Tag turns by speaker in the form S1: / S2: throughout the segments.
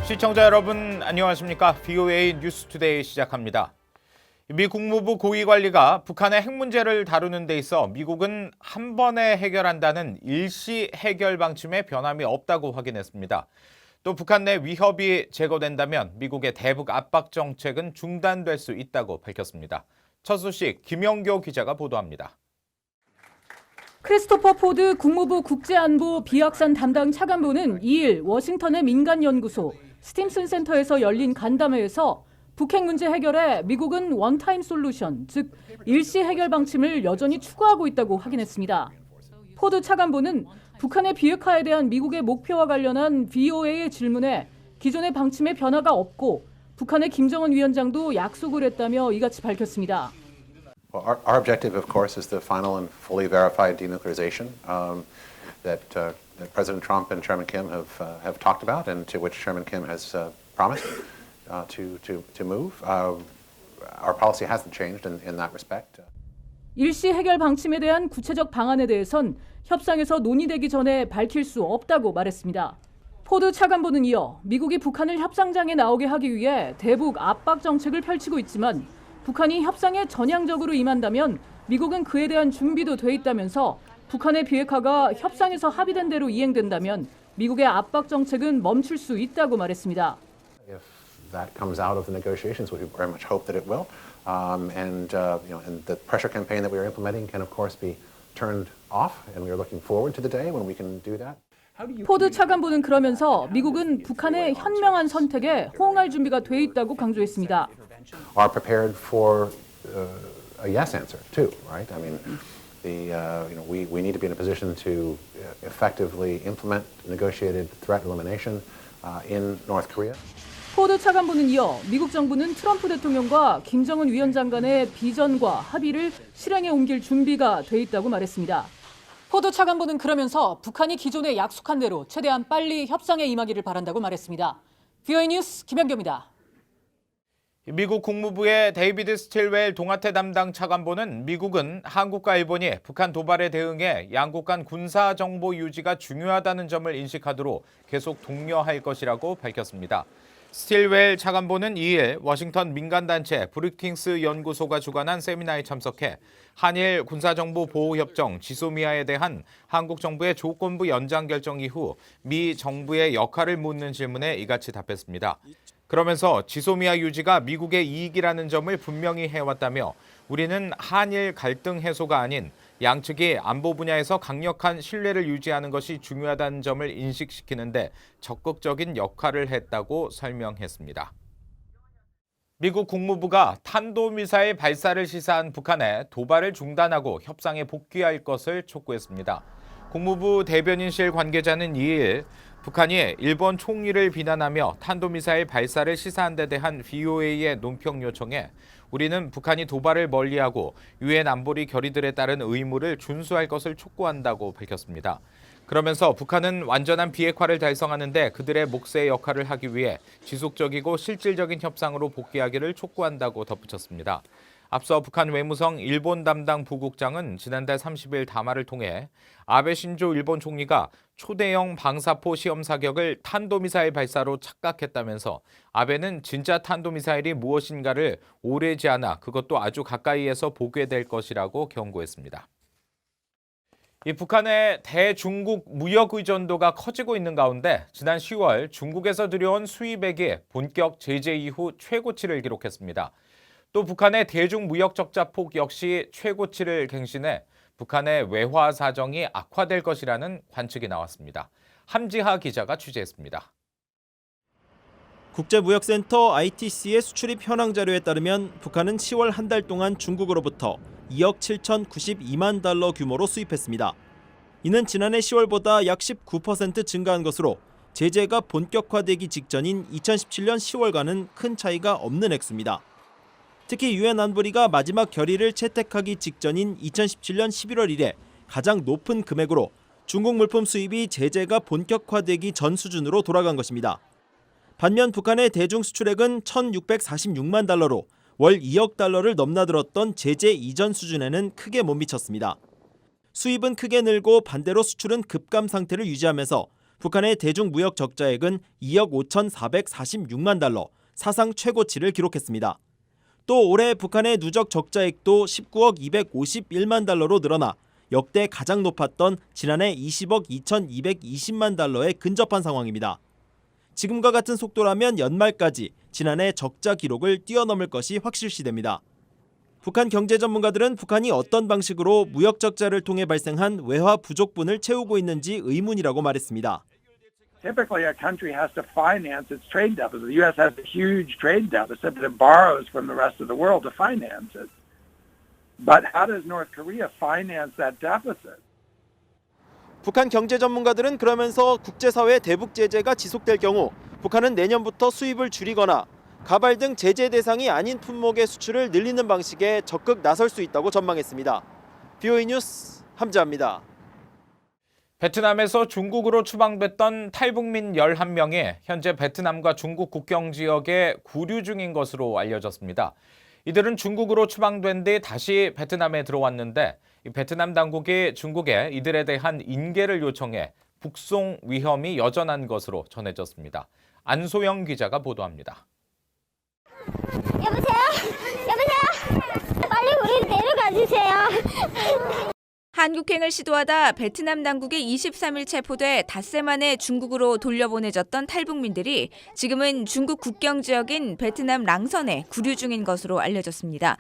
S1: 시청자 여러분 안녕하십니까? VOA 뉴스투데이 시작합니다. 미 국무부 고위관리가 북한의 핵 문제를 다루는 데 있어 미국은 한 번에 해결한다는 일시 해결 방침에 변함이 없다고 확인했습니다. 또 북한 내 위협이 제거된다면 미국의 대북 압박 정책은 중단될 수 있다고 밝혔습니다. 첫 소식 김영교 기자가 보도합니다.
S2: 크리스토퍼 포드 국무부 국제안보 비확산 담당 차관보는 2일 워싱턴의 민간연구소 스팀슨 센터에서 열린 간담회에서 북핵 문제 해결에 미국은 원타임 솔루션, 즉 일시 해결 방침을 여전히 추구하고 있다고 확인했습니다. 포드 차관보는 북한의 비핵화에 대한 미국의 목표와 관련한 VOA의 질문에 기존의 방침에 변화가 없고 북한의 김정은 위원장도 약속을 했다며 이같이 밝혔습니다.
S3: Well, our objective, of course, is the final and fully verified denuclearization that President Trump and Chairman Kim have talked about, and to which Chairman Kim has promised to move. Our policy hasn't changed in that respect.
S2: 일시 해결 방침에 대한 구체적 방안에 대해선 협상에서 논의되기 전에 밝힐 수 없다고 말했습니다. 포드 차관보는 이어 미국이 북한을 협상장에 나오게 하기 위해 대북 압박 정책을 펼치고 있지만 북한이 협상에 전향적으로 임한다면 미국은 그에 대한 준비도 돼 있다면서 북한의 비핵화가 협상에서 합의된 대로 이행된다면 미국의 압박 정책은 멈출 수 있다고 말했습니다.
S3: If that comes out of the negotiations, we very much hope that it will, and the pressure campaign that we are implementing can, of course, be turned off, and we are looking forward to the day when we can do that.
S2: 포드 차관보는 그러면서 미국은 북한의 현명한 선택에 호응할 준비가 돼 있다고 강조했습니다.
S3: Are prepared for a yes answer too, right? I mean, we need to be in a position to effectively implement negotiated threat elimination in North Korea.
S2: 포드 차관보는 이어 미국 정부는 트럼프 대통령과 김정은 위원장 간의 비전과 합의를 실행에 옮길 준비가 돼 있다고 말했습니다. 포드 차관보는 그러면서 북한이 기존에 약속한 대로 최대한 빨리 협상에 임하기를 바란다고 말했습니다. VOA 뉴스 김현교입니다.
S1: 미국 국무부의 데이비드 스틸웰 동아태 담당 차관보는 미국은 한국과 일본이 북한 도발에 대응해 양국 간 군사 정보 유지가 중요하다는 점을 인식하도록 계속 독려할 것이라고 밝혔습니다. 스틸웰 차관보는 2일 워싱턴 민간단체 브루킹스 연구소가 주관한 세미나에 참석해 한일 군사정보보호협정 지소미아에 대한 한국 정부의 조건부 연장 결정 이후 미 정부의 역할을 묻는 질문에 이같이 답했습니다. 그러면서 지소미아 유지가 미국의 이익이라는 점을 분명히 해왔다며 우리는 한일 갈등 해소가 아닌 양측이 안보 분야에서 강력한 신뢰를 유지하는 것이 중요하다는 점을 인식시키는데 적극적인 역할을 했다고 설명했습니다. 미국 국무부가 탄도미사일 발사를 시사한 북한에 도발을 중단하고 협상에 복귀할 것을 촉구했습니다. 국무부 대변인실 관계자는 2일 북한이 일본 총리를 비난하며 탄도미사일 발사를 시사한 데 대한 VOA의 논평 요청에 우리는 북한이 도발을 멀리하고 유엔 안보리 결의들에 따른 의무를 준수할 것을 촉구한다고 밝혔습니다. 그러면서 북한은 완전한 비핵화를 달성하는 데 그들의 몫의 역할을 하기 위해 지속적이고 실질적인 협상으로 복귀하기를 촉구한다고 덧붙였습니다. 앞서 북한 외무성 일본 담당 부국장은 지난달 30일 담화를 통해 아베 신조 일본 총리가 초대형 방사포 시험 사격을 탄도미사일 발사로 착각했다면서 아베는 진짜 탄도미사일이 무엇인가를 오래지 않아 그것도 아주 가까이에서 보게 될 것이라고 경고했습니다. 이 북한의 대중국 무역 의존도가 커지고 있는 가운데 지난 10월 중국에서 들여온 수입액이 본격 제재 이후 최고치를 기록했습니다. 또 북한의 대중 무역 적자폭 역시 최고치를 갱신해 북한의 외화 사정이 악화될 것이라는 관측이 나왔습니다. 함지하 기자가 취재했습니다.
S4: 국제무역센터 ITC의 수출입 현황 자료에 따르면 북한은 10월 한 달 동안 중국으로부터 2억 7,092만 달러 규모로 수입했습니다. 이는 지난해 10월보다 약 19% 증가한 것으로 제재가 본격화되기 직전인 2017년 10월과는 큰 차이가 없는 액수입니다. 특히 유엔 안보리가 마지막 결의를 채택하기 직전인 2017년 11월 이래 가장 높은 금액으로 중국 물품 수입이 제재가 본격화되기 전 수준으로 돌아간 것입니다. 반면 북한의 대중 수출액은 1,646만 달러로 월 2억 달러를 넘나들었던 제재 이전 수준에는 크게 못 미쳤습니다. 수입은 크게 늘고 반대로 수출은 급감 상태를 유지하면서 북한의 대중무역 적자액은 2억 5,446만 달러, 사상 최고치를 기록했습니다. 또 올해 북한의 누적 적자액도 19억 251만 달러로 늘어나 역대 가장 높았던 지난해 20억 2,220만 달러에 근접한 상황입니다. 지금과 같은 속도라면 연말까지 지난해 적자 기록을 뛰어넘을 것이 확실시됩니다. 북한 경제 전문가들은 북한이 어떤 방식으로 무역 적자를 통해 발생한 외화 부족분을 채우고 있는지 의문이라고 말했습니다.
S5: Typically, a country has to finance its trade deficit. The U.S. has a huge trade deficit, but it borrows from the rest of the world to finance it. But how does North Korea finance that deficit?
S4: 북한 경제 전문가들은 그러면서 국제사회 대북 제재가 지속될 경우 북한은 내년부터 수입을 줄이거나 가발 등 제재 대상이 아닌 품목의 수출을 늘리는 방식에 적극 나설 수 있다고 전망했습니다. BOE 뉴스 함자입니다.
S1: 베트남에서 중국으로 추방됐던 탈북민 11명이 현재 베트남과 중국 국경 지역에 구류 중인 것으로 알려졌습니다. 이들은 중국으로 추방된 뒤 다시 베트남에 들어왔는데 베트남 당국이 중국에 이들에 대한 인계를 요청해 북송 위험이 여전한 것으로 전해졌습니다. 안소영 기자가 보도합니다.
S6: 여보세요? 빨리 우리 데려가 주세요.
S7: 한국행을 시도하다 베트남 당국에 23일 체포돼 닷새 만에 중국으로 돌려보내졌던 탈북민들이 지금은 중국 국경 지역인 베트남 랑선에 구류 중인 것으로 알려졌습니다.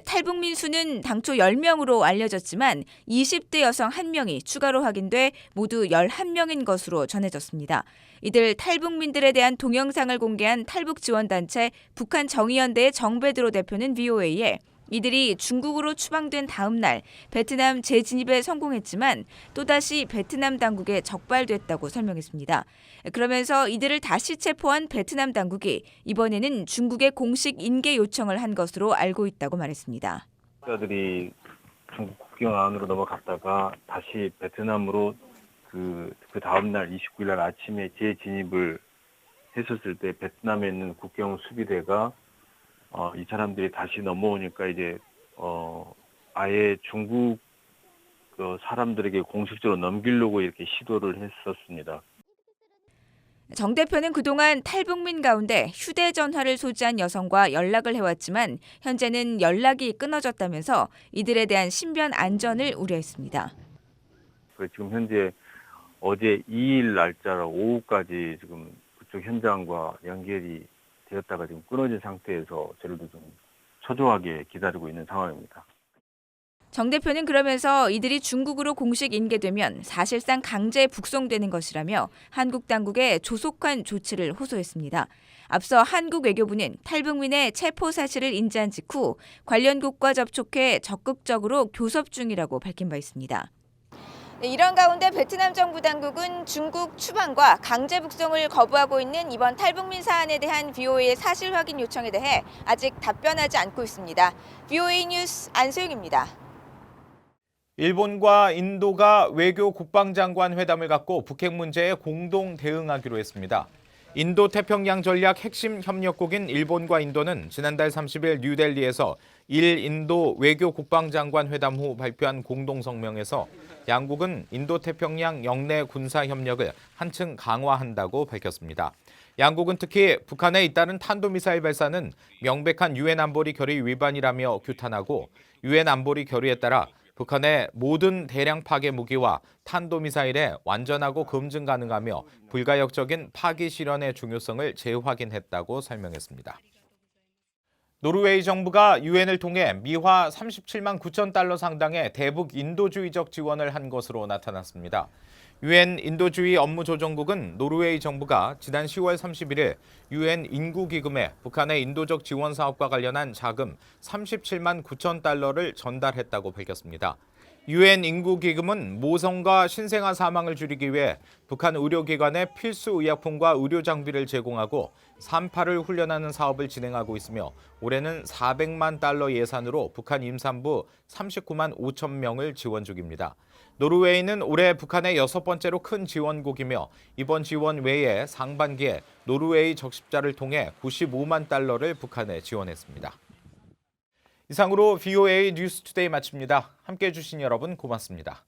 S7: 탈북민 수는 당초 10명으로 알려졌지만 20대 여성 1명이 추가로 확인돼 모두 11명인 것으로 전해졌습니다. 이들 탈북민들에 대한 동영상을 공개한 탈북지원단체 북한 정의연대의 정베드로 대표는 VOA에 이들이 중국으로 추방된 다음 날 베트남 재진입에 성공했지만 또다시 베트남 당국에 적발됐다고 설명했습니다. 그러면서 이들을 다시 체포한 베트남 당국이 이번에는 중국에 공식 인계 요청을 한 것으로 알고 있다고 말했습니다.
S8: 자들이 중국 국경 안으로 넘어갔다가 다시 베트남으로 그 다음 날 29일 날 아침에 재진입을 했었을 때 베트남에 있는 국경 수비대가 이 사람들이 다시 넘어오니까 이제 아예 중국 사람들에게 공식적으로 넘기려고 이렇게 시도를 했었습니다.
S7: 정 대표는 그동안 탈북민 가운데 휴대전화를 소지한 여성과 연락을 해왔지만 현재는 연락이 끊어졌다면서 이들에 대한 신변 안전을 우려했습니다.
S8: 지금 현재 어제 2일 날짜로 오후까지 지금 그쪽 현장과 연결이 되었다가 지금 끊어진 상태에서 저희도 좀 초조하게 기다리고 있는 상황입니다.
S7: 정 대표는 그러면서 이들이 중국으로 공식 인계되면 사실상 강제 북송되는 것이라며 한국 당국에 조속한 조치를 호소했습니다. 앞서 한국 외교부는 탈북민의 체포 사실을 인지한 직후 관련국과 접촉해 적극적으로 교섭 중이라고 밝힌 바 있습니다. 이런 가운데 베트남 정부 당국은 중국 추방과 강제 북송을 거부하고 있는 이번 탈북민 사안에 대한 VOA의 사실 확인 요청에 대해 아직 답변하지 않고 있습니다. VOA 뉴스 안소영입니다.
S1: 일본과 인도가 외교 국방장관 회담을 갖고 북핵 문제에 공동 대응하기로 했습니다. 인도 태평양 전략 핵심 협력국인 일본과 인도는 지난달 30일 뉴델리에서 인도 외교 국방장관 회담 후 발표한 공동성명에서 양국은 인도 태평양 영내 군사 협력을 한층 강화한다고 밝혔습니다. 양국은 특히 북한에 잇따른 탄도미사일 발사는 명백한 유엔 안보리 결의 위반이라며 규탄하고 유엔 안보리 결의에 따라 북한의 모든 대량 파괴 무기와 탄도미사일에 완전하고 검증 가능하며 불가역적인 파기 실현의 중요성을 재확인했다고 설명했습니다. 노르웨이 정부가 유엔을 통해 미화 37만 9천 달러 상당의 대북 인도주의적 지원을 한 것으로 나타났습니다. 유엔 인도주의 업무조정국은 노르웨이 정부가 지난 10월 31일 유엔 인구기금에 북한의 인도적 지원 사업과 관련한 자금 37만 9천 달러를 전달했다고 밝혔습니다. 유엔 인구기금은 모성과 신생아 사망을 줄이기 위해 북한 의료기관에 필수 의약품과 의료 장비를 제공하고 산파를 훈련하는 사업을 진행하고 있으며 올해는 400만 달러 예산으로 북한 임산부 39만 5천 명을 지원 중입니다. 노르웨이는 올해 북한의 6번째로 큰 지원국이며 이번 지원 외에 상반기에 노르웨이 적십자를 통해 95만 달러를 북한에 지원했습니다. 이상으로 VOA 뉴스투데이 마칩니다. 함께해 주신 여러분 고맙습니다.